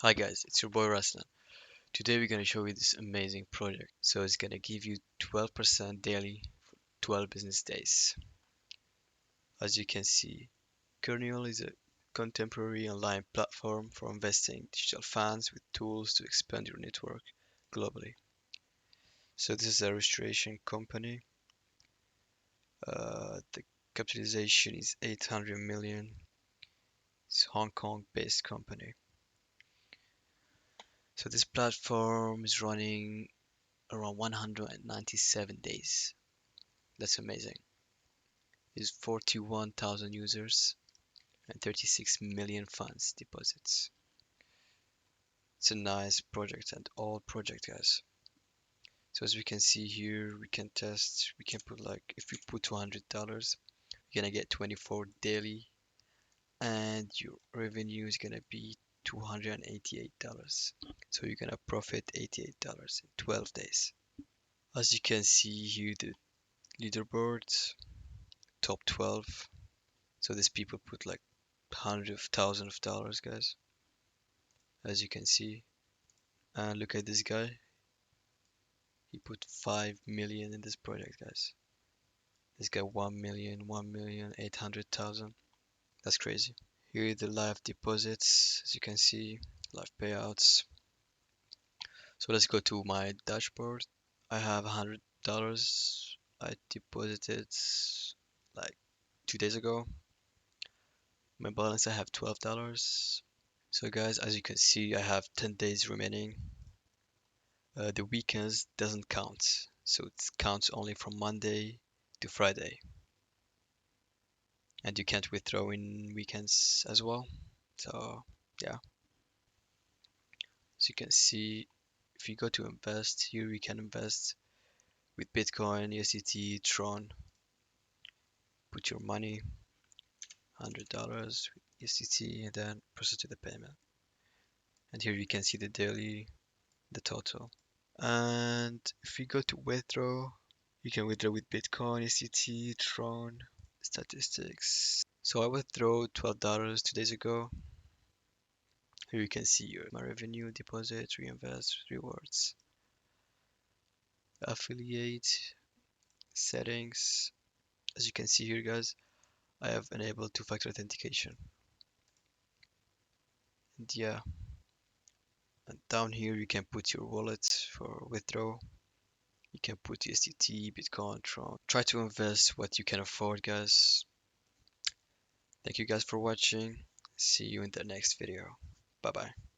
Hi guys, it's your boy Raslan. Today we're gonna show you this amazing project. So it's gonna give you 12% daily for 12 business days. As you can see, Kernel is a contemporary online platform for investing digital funds with tools to expand your network globally. So this is a registration company. The capitalization is 800 million. It's a Hong Kong based company. So this platform is running around 197 days. That's amazing. Is 41,000 users and 36 million funds deposits. It's a nice project and all project guys. So as we can see here, we can test, we can put like, if we put $200, you're gonna get 24 daily and your revenue is gonna be $288. So you're gonna profit $88 in 12 days. As you can see here, the leaderboards, top 12. So these people put like hundreds of thousands of dollars, guys, as you can see. And look at this guy. He put 5 million in this project, guys. This guy 1 million, 1,800,000. That's crazy. Here are the live deposits, as you can see, live payouts. So let's go to my dashboard. I have $100. I deposited like 2 days ago. My balance, I have $12. So guys, as you can see, I have 10 days remaining. The weekends doesn't count, so it counts only from Monday to Friday, and you can't withdraw in weekends as well. So yeah, as you can see, if you go to invest here, you can invest with Bitcoin, USDT, Tron. Put your money, $100 USDT, and then proceed to the payment. And here you can see the daily, the total. And if you go to withdraw, you can withdraw with Bitcoin, USDT, Tron, statistics. So I withdrew $12 2 days ago. Here you can see my revenue, deposit, reinvest, rewards, affiliate, settings. As you can see here, guys, I have enabled two-factor authentication. And yeah, and down here you can put your wallet for withdraw. You can put USDT, Bitcoin, Tron. Try to invest what you can afford, guys. Thank you guys for watching. See you in the next video. Bye bye.